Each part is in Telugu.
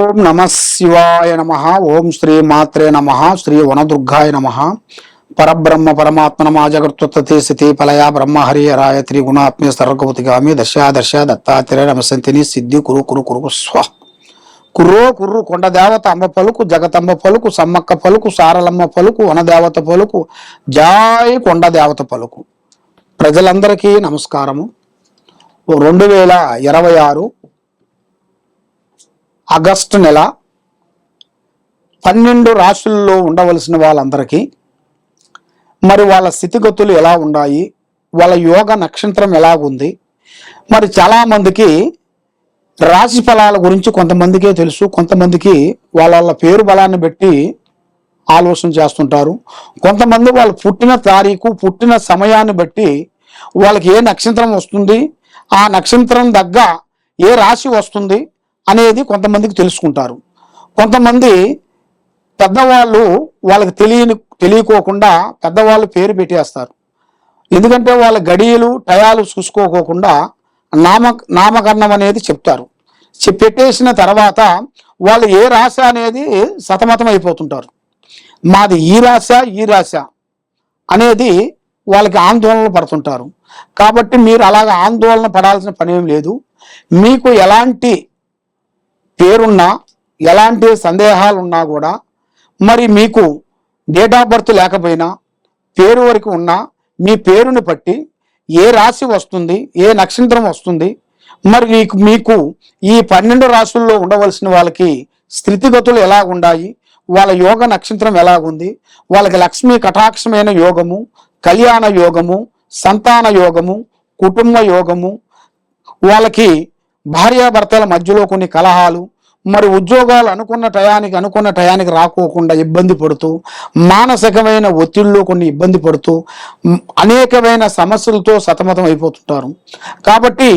ఓం నమ శివాయ నమ. ఓం శ్రీ మాత్రే నమ. శ్రీ వనదుర్గాయ నమ. పరబ్రహ్మ పరమాత్మనమా జగత్తుత్పత్తి స్థితి ఫలయ బ్రహ్మహరి హరాయ త్రిగుణాత్మ్య సర్వగౌతిగామి దశ దశ దత్తాత్రేయ నమసంతిని సిద్ధి కురు కురు కురు స్వ కుర్రో కుర్రు కొండ దేవత అంబ పలుకు జగతంబ పలుకు సమ్మక్క పలుకు సారలమ్మ పలుకు వనదేవత పలుకు జాయ్ కొండ దేవత పలుకు. ప్రజలందరికీ నమస్కారము. 2026 ఆగస్టు నెల 12 రాశుల్లో ఉండవలసిన వాళ్ళందరికీ మరి వాళ్ళ స్థితిగతులు ఎలా ఉన్నాయి, వాళ్ళ యోగ నక్షత్రం ఎలాగుంది, మరి చాలామందికి రాశి ఫలాల గురించి కొంతమందికే తెలుసు, కొంతమందికి వాళ్ళ పేరు బలాన్ని బట్టి ఆలోచన చేస్తుంటారు. కొంతమంది వాళ్ళు పుట్టిన తారీఖు పుట్టిన సమయాన్ని బట్టి వాళ్ళకి ఏ నక్షత్రం వస్తుంది, ఆ నక్షత్రం దగ్గ ఏ రాశి వస్తుంది అనేది కొంతమందికి తెలుసుకుంటారు. కొంతమంది పెద్దవాళ్ళు వాళ్ళకి తెలియకోకుండా పెద్దవాళ్ళు పేరు పెట్టేస్తారు. ఎందుకంటే వాళ్ళ గడియలు టయాలు చూసుకోకుండా నామకరణం అనేది చెప్తారు. పెట్టేసిన తర్వాత వాళ్ళు ఏ రాశి అనేది సతమతం అయిపోతుంటారు. మాది ఈ రాశ అనేది వాళ్ళకి ఆందోళన పడుతుంటారు. కాబట్టి మీరు అలాగ ఆందోళన పడాల్సిన పని ఏం లేదు. మీకు ఎలాంటి పేరున్నా ఎలాంటి సందేహాలు ఉన్నా కూడా మరి మీకు డేట్ ఆఫ్ బర్త్ లేకపోయినా పేరు వరకు ఉన్నా మీ పేరుని బట్టి ఏ రాశి వస్తుంది, ఏ నక్షత్రం వస్తుంది, మరి మీకు ఈ 12 రాశుల్లో ఉండవలసిన వాళ్ళకి స్థితిగతులు ఎలా ఉన్నాయి, వాళ్ళ యోగ నక్షత్రం ఎలాగుంది, వాళ్ళకి లక్ష్మీ కటాక్షమైన యోగము, కళ్యాణ యోగము, సంతాన యోగము, కుటుంబ యోగము, వాళ్ళకి భార్యాభర్తల మధ్యలో కొన్ని కలహాలు, మరి ఉద్యోగాలు అనుకున్న టయానికి రాకోకుండా ఇబ్బంది పడుతూ మానసికమైన ఒత్తిడిలో కొన్ని ఇబ్బంది పడుతూ అనేకమైన సమస్యలతో సతమతం అయిపోతుంటారు. కాబట్టి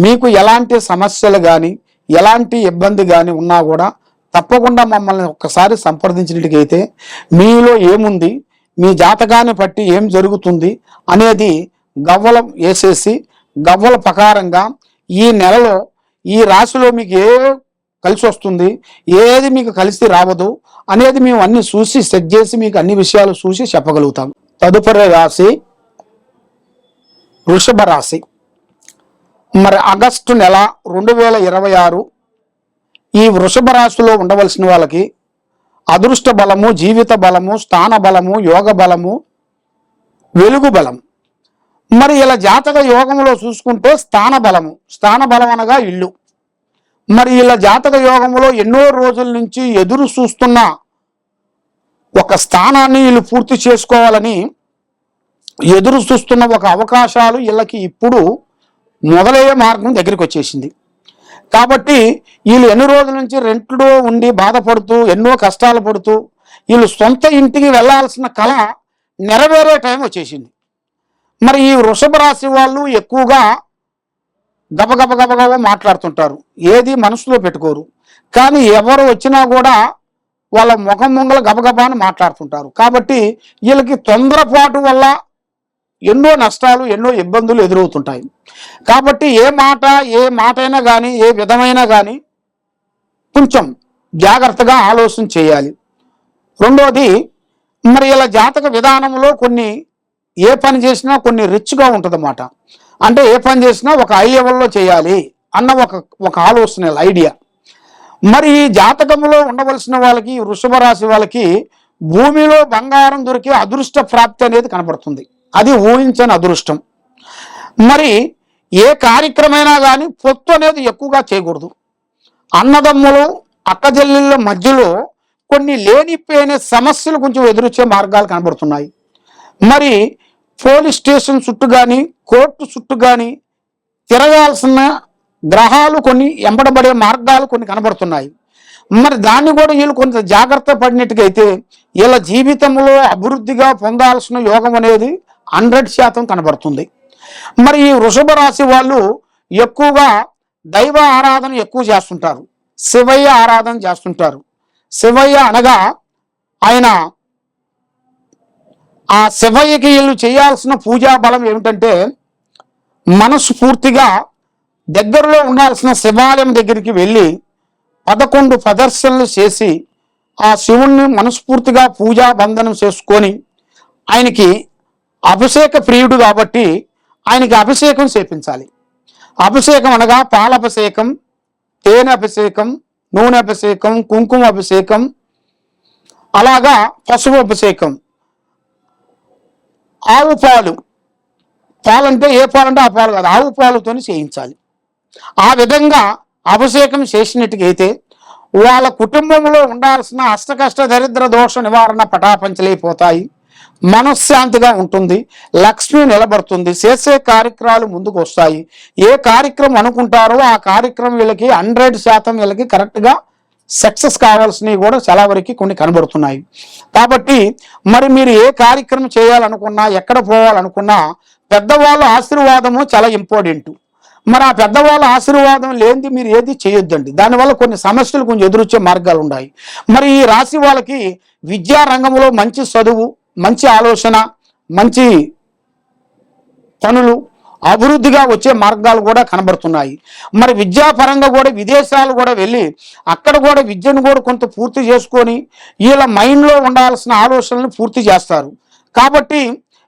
మీకు ఎలాంటి సమస్యలు కానీ ఎలాంటి ఇబ్బంది కానీ ఉన్నా కూడా తప్పకుండా మమ్మల్ని ఒక్కసారి సంప్రదించినట్టుకైతే మీలో ఏముంది, మీ జాతకాన్ని బట్టి ఏం జరుగుతుంది అనేది గవ్వలం వేసేసి గవ్వల ప్రకారంగా ఈ నెలలో ఈ రాశిలో మీకు ఏ కలిసి వస్తుంది, ఏది మీకు కలిసి రావదు అనేది మేము అన్ని చూసి సెట్ చేసి మీకు అన్ని విషయాలు చూసి చెప్పగలుగుతాం. తదుపరి రాశి వృషభ రాశి. మరి ఆగస్టు నెల 2026 ఈ వృషభ రాశిలో ఉండవలసిన వాళ్ళకి అదృష్ట బలము, జీవిత బలము, స్థాన బలము, యోగ బలము, వెలుగు బలం. మరి ఇలా జాతక యోగంలో చూసుకుంటే స్థాన బలం అనగా ఇల్లు. మరి ఇలా జాతక యోగంలో ఎన్నో రోజుల నుంచి ఎదురు చూస్తున్న ఒక స్థానాన్ని వీళ్ళు పూర్తి చేసుకోవాలని ఎదురు చూస్తున్న ఒక అవకాశాలు వీళ్ళకి ఇప్పుడు మొదలయ్యే మార్గం దగ్గరికి వచ్చేసింది. కాబట్టి వీళ్ళు ఎన్ని రోజుల నుంచి రెంట్లో ఉండి బాధపడుతూ ఎన్నో కష్టాలు పడుతూ వీళ్ళు సొంత ఇంటికి వెళ్ళాల్సిన కళ నెరవేరే టైం వచ్చేసింది. మరి ఈ వృషభ రాశి వాళ్ళు ఎక్కువగా గబగబ మాట్లాడుతుంటారు, ఏది మనసులో పెట్టుకోరు. కానీ ఎవరు వచ్చినా కూడా వాళ్ళ ముఖం ముంగల గబగబాని మాట్లాడుతుంటారు. కాబట్టి వీళ్ళకి తొందరపాటు వల్ల ఎన్నో నష్టాలు ఎన్నో ఇబ్బందులు ఎదురవుతుంటాయి. కాబట్టి ఏ మాట అయినా కానీ ఏ విధమైనా కానీ కొంచెం జాగ్రత్తగా ఆలోచన చేయాలి. రెండోది, మరి ఇలా జాతక విధానంలో కొన్ని ఏ పని చేసినా కొన్ని రిచ్గా ఉంటుందన్నమాట. అంటే ఏ పని చేసినా ఒక హై లెవెల్లో చేయాలి అన్న ఒక ఆలోచన ఐడియా. మరి ఈ జాతకంలో ఉండవలసిన వాళ్ళకి వృషభ రాశి వాళ్ళకి భూమిలో బంగారం దొరికే అదృష్ట ప్రాప్తి అనేది కనబడుతుంది. అది ఊహించని అదృష్టం. మరి ఏ కార్యక్రమైనా కానీ పొత్తు అనేది ఎక్కువగా చేయకూడదు. అన్నదమ్ములు అక్కజెల్లెళ్ళ మధ్యలో కొన్ని లేనిపోయిన సమస్యలు కొంచెం ఎదురొచ్చే మార్గాలు కనబడుతున్నాయి. మరి పోలీస్ స్టేషన్ చుట్టూ కానీ కోర్టు చుట్టూ కానీ తిరగాల్సిన గ్రహాలు కొన్ని ఎంబడబడే మార్గాలు కొన్ని కనబడుతున్నాయి. మరి దాన్ని కూడా వీళ్ళు కొంత జాగ్రత్త పడినట్టుగైతే వీళ్ళ జీవితంలో అభివృద్ధిగా పొందాల్సిన యోగం అనేది 100% కనబడుతుంది. మరి ఈ వృషభ రాశి వాళ్ళు ఎక్కువగా దైవ ఆరాధన ఎక్కువ చేస్తుంటారు, శివయ్య ఆరాధన చేస్తుంటారు. శివయ్య అనగా ఆయన ఆ శివయ్యకి వీళ్ళు చేయాల్సిన పూజా బలం ఏమిటంటే మనస్ఫూర్తిగా దగ్గరలో ఉండాల్సిన శివాలయం దగ్గరికి వెళ్ళి 11 ప్రదర్శనలు చేసి ఆ శివుణ్ణి మనస్ఫూర్తిగా పూజా బంధనం చేసుకొని ఆయనకి అభిషేక ప్రియుడు కాబట్టి ఆయనకి అభిషేకం చేపించాలి. అభిషేకం అనగా పాలాభిషేకం, తేనె అభిషేకం, నూనె అభిషేకం, కుంకుమ అభిషేకం, అలాగా పసుపు అభిషేకం, ఆవు పాలు, పాలంటే ఏ పాలంటే ఆ పాలు కాదు, ఆవు పాలుతో చేయించాలి. ఆ విధంగా అభిషేకం చేసినట్టుగైతే వాళ్ళ కుటుంబంలో ఉండాల్సిన అష్టకష్ట దరిద్ర దోష నివారణ పటాపంచలైపోతాయి, మనశ్శాంతిగా ఉంటుంది, లక్ష్మి నిలబడుతుంది, చేసే కార్యక్రమాలు ముందుకు వస్తాయి. ఏ కార్యక్రమం అనుకుంటారో ఆ కార్యక్రమం వీళ్ళకి 100% వీళ్ళకి కరెక్ట్గా సక్సెస్ కావాల్సినవి కూడా చాలా వరకు కొన్ని కనబడుతున్నాయి. కాబట్టి మరి మీరు ఏ కార్యక్రమం చేయాలనుకున్నా, ఎక్కడ పోవాలనుకున్నా పెద్దవాళ్ళ ఆశీర్వాదము చాలా ఇంపార్టెంట్. మరి ఆ పెద్దవాళ్ళ ఆశీర్వాదం లేనిది మీరు ఏది చేయొద్దండి. దానివల్ల కొన్ని సమస్యలు కొంచెం ఎదురొచ్చే మార్గాలు ఉన్నాయి. మరి ఈ రాశి వాళ్ళకి విద్యా రంగంలో మంచి చదువు, మంచి ఆలోచన, మంచి పనులు, అభివృద్ధిగా వచ్చే మార్గాలు కూడా కనబడుతున్నాయి. మరి విద్యాపరంగా కూడా విదేశాలు కూడా వెళ్ళి అక్కడ కూడా విద్యను కూడా కొంత పూర్తి చేసుకొని వీళ్ళ మైండ్లో ఉండాల్సిన ఆలోచనలు పూర్తి చేస్తారు. కాబట్టి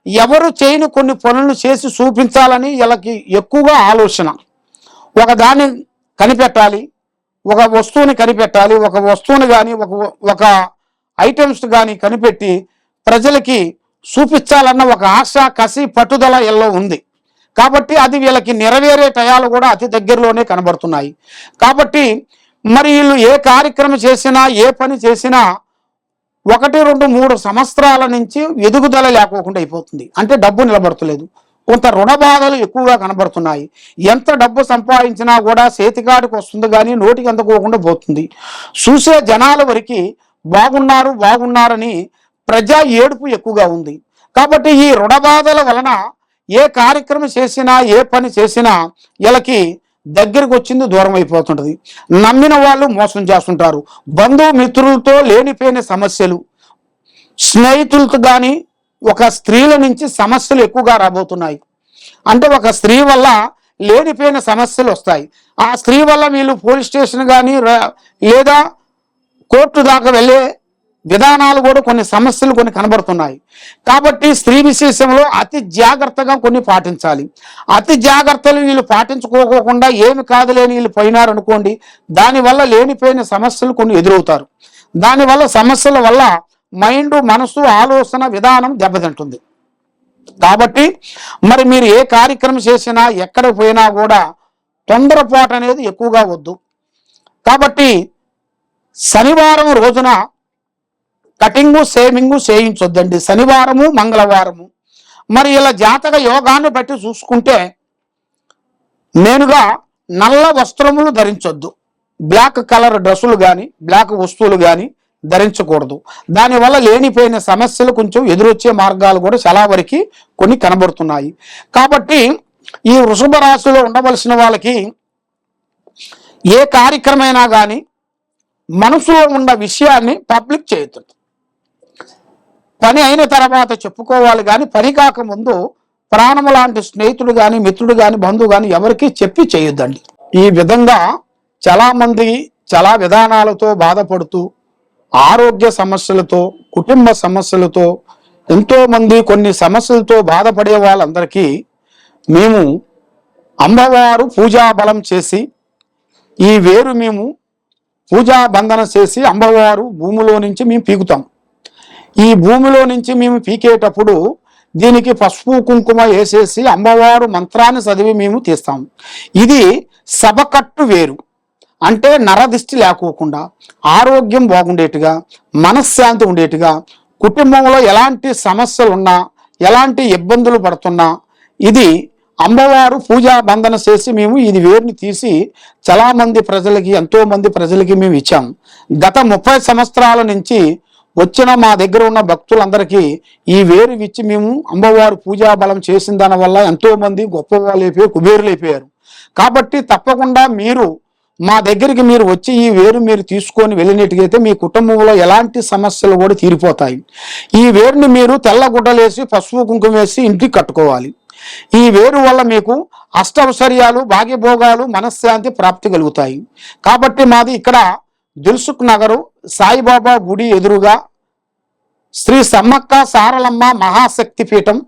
ఎవరు చేయని కొన్ని పనులను చేసి చూపించాలని వీళ్ళకి ఎక్కువగా ఆలోచన. ఒక దాన్ని కనిపెట్టాలి, ఒక వస్తువుని కనిపెట్టాలి, ఒక వస్తువుని కానీ ఒక ఐటమ్స్ కానీ కనిపెట్టి ప్రజలకి చూపించాలన్న ఒక ఆశ, కసి, పట్టుదల వీళ్ళలో ఉంది. కాబట్టి అది వీళ్ళకి నెరవేరే టయాలు కూడా అతి దగ్గరలోనే కనబడుతున్నాయి. కాబట్టి మరి వీళ్ళు ఏ కార్యక్రమం చేసినా, ఏ పని చేసినా 1, 2, 3 సంవత్సరాల నుంచి ఎదుగుదల లేకోకుండా అయిపోతుంది. అంటే డబ్బు నిలబడతలేదు, కొంత రుణ బాధలు ఎక్కువగా కనబడుతున్నాయి. ఎంత డబ్బు సంపాదించినా కూడా చేతికాడికి వస్తుంది కానీ నోటికి అందుకోకుండా పోతుంది. చూసే జనాల వరకు బాగున్నారని ప్రజా ఏడుపు ఎక్కువగా ఉంది. కాబట్టి ఈ రుణ బాధల వలన ఏ కార్యక్రమం చేసినా, ఏ పని చేసినా వీళ్ళకి దగ్గరకు వచ్చింది దూరం అయిపోతుంటుంది. నమ్మిన వాళ్ళు మోసం చేస్తుంటారు. బంధుమిత్రులతో లేనిపోయిన సమస్యలు, స్నేహితులతో కానీ ఒక స్త్రీల నుంచి సమస్యలు ఎక్కువగా రాబోతున్నాయి. అంటే ఒక స్త్రీ వల్ల లేనిపోయిన సమస్యలు వస్తాయి. ఆ స్త్రీ వల్ల వీళ్ళు పోలీస్ స్టేషన్ కానీ లేదా కోర్టు దాకా వెళ్ళే విధానాలు కూడా కొన్ని సమస్యలు కొన్ని కనబడుతున్నాయి. కాబట్టి స్త్రీ విశేషంలో అతి జాగ్రత్తగా కొన్ని పాటించాలి. అతి జాగ్రత్తలు వీళ్ళు పాటించుకోకుండా ఏమి కాదులేని వీళ్ళు పోయినారు అనుకోండి, దానివల్ల లేనిపోయిన సమస్యలు కొన్ని ఎదురవుతారు. దానివల్ల సమస్యల వల్ల మైండ్, మనసు, ఆలోచన విధానం దెబ్బతింటుంది. కాబట్టి మరి మీరు ఏ కార్యక్రమం చేసినా, ఎక్కడ పోయినా కూడా తొందరపాటు అనేది ఎక్కువగా వద్దు. కాబట్టి శనివారం రోజున కటింగు, షేవింగు చేయించొద్దండి. శనివారము, మంగళవారము. మరి ఇలా జాతక యోగాన్ని బట్టి చూసుకుంటే నేనుగా నల్ల వస్త్రములు ధరించొద్దు, బ్లాక్ కలర్ డ్రెస్సులు కానీ, బ్లాక్ వస్తువులు కానీ ధరించకూడదు. దానివల్ల లేనిపోయిన సమస్యలు కొంచెం ఎదురొచ్చే మార్గాలు కూడా చాలా వరకు కొన్ని కనబడుతున్నాయి. కాబట్టి ఈ వృషభ రాశిలో ఉండవలసిన వాళ్ళకి ఏ కార్యక్రమైనా కానీ మనసులో ఉన్న విషయాన్ని పబ్లిక్ చేయొద్దు. పని అయిన తర్వాత చెప్పుకోవాలి కానీ పని కాకముందు ప్రాణము లాంటి స్నేహితుడు కానీ, మిత్రుడు కానీ, బంధువు కానీ ఎవరికి చెప్పి చేయొద్దండి. ఈ విధంగా చాలామంది చాలా విధానాలతో బాధపడుతూ, ఆరోగ్య సమస్యలతో, కుటుంబ సమస్యలతో, ఎంతోమంది కొన్ని సమస్యలతో బాధపడే వాళ్ళందరికీ మేము అమ్మవారు పూజా బలం చేసి ఈ వేరు మేము పూజా బంధన చేసి అమ్మవారు భూమిలో నుంచి మేము పీకుతాం. ఈ భూమిలో నుంచి మేము పీకేటప్పుడు దీనికి పసుపు కుంకుమ వేసేసి అమ్మవారు మంత్రాన్ని చదివి మేము తీస్తాం. ఇది సభకట్టు వేరు. అంటే నరదిష్టి లేకోకుండా, ఆరోగ్యం బాగుండేట్టుగా, మనశ్శాంతి ఉండేట్టుగా, కుటుంబంలో ఎలాంటి సమస్యలు ఉన్నా, ఎలాంటి ఇబ్బందులు పడుతున్నా ఇది అమ్మవారు పూజా బంధన చేసి మేము ఇది వేరుని తీసి చాలామంది ప్రజలకి, ఎంతోమంది ప్రజలకి మేము ఇచ్చాం. గత 30 సంవత్సరాల నుంచి వచ్చిన మా దగ్గర ఉన్న భక్తులందరికీ ఈ వేరు ఇచ్చి మేము అమ్మవారు పూజా బలం చేసిన దానివల్ల ఎంతోమంది గొప్పవాళ్ళు అయిపోయి కుబేరులు అయిపోయారు. కాబట్టి తప్పకుండా మీరు మా దగ్గరికి మీరు వచ్చి ఈ వేరు మీరు తీసుకొని వెళ్ళినట్టుగైతే మీ కుటుంబంలో ఎలాంటి సమస్యలు కూడా తీరిపోతాయి. ఈ వేరుని మీరు తెల్ల గుడ్డలేసి పసుపు కుంకుమ వేసి ఇంటికి కట్టుకోవాలి. ఈ వేరు వల్ల మీకు అష్టౌశ్వర్యాలు, భాగ్యభోగాలు, మనశ్శాంతి ప్రాప్తి కలుగుతాయి. కాబట్టి మాది ఇక్కడ దిల్సుఖ్ నగరు సాయిబాబా గుడి ఎదురుగా శ్రీ సమ్మక్క సారలమ్మ మహాశక్తి పీఠం.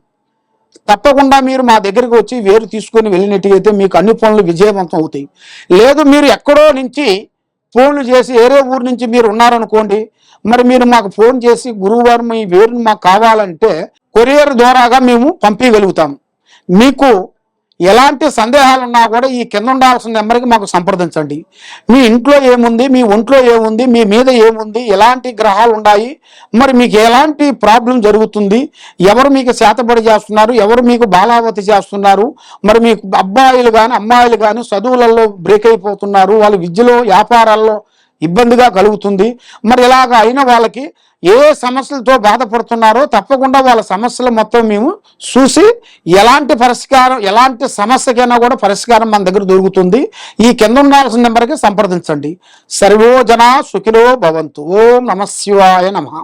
తప్పకుండా మీరు మా దగ్గరికి వచ్చి వేరు తీసుకొని వెళ్ళినట్టయితే మీకు అన్ని పనులు విజయవంతం అవుతాయి. లేదు మీరు ఎక్కడో నుంచి ఫోన్లు చేసి వేరే ఊరు నుంచి మీరు ఉన్నారనుకోండి, మరి మీరు మాకు ఫోన్ చేసి గురువుగారు మీ వేరుని మాకు కావాలంటే కొరియర్ ద్వారాగా మేము పంపించగలుగుతాం. మీకు ఎలాంటి సందేహాలు ఉన్నా కూడా ఈ కింద ఉండాల్సిన నెంబర్కి మాకు సంప్రదించండి. మీ ఇంట్లో ఏముంది, మీ ఒంట్లో ఏముంది, మీ మీద ఏముంది, ఎలాంటి గ్రహాలు ఉన్నాయి, మరి మీకు ఎలాంటి ప్రాబ్లం జరుగుతుంది, ఎవరు మీకు చేతబడి చేస్తున్నారు, ఎవరు మీకు బాలావతి చేస్తున్నారు, మరి మీకు అబ్బాయిలు కానీ అమ్మాయిలు కానీ చదువులలో బ్రేక్ అయిపోతున్నారు, వాళ్ళ విద్యలో వ్యాపారాల్లో ఇబ్బందిగా కలుగుతుంది. మరి ఇలాగ అయిన వాళ్ళకి ఏ సమస్యలతో బాధపడుతున్నారో తప్పకుండా వాళ్ళ సమస్యలు మొత్తం మేము చూసి ఎలాంటి పరిష్కారం, ఎలాంటి సమస్యకైనా కూడా పరిష్కారం మన దగ్గర దొరుకుతుంది. ఈ కింద ఉండాల్సిన నెంబర్కి సంప్రదించండి. సర్వో జనా సుఖినో భవంతు. ఓం నమః శివాయ నమః.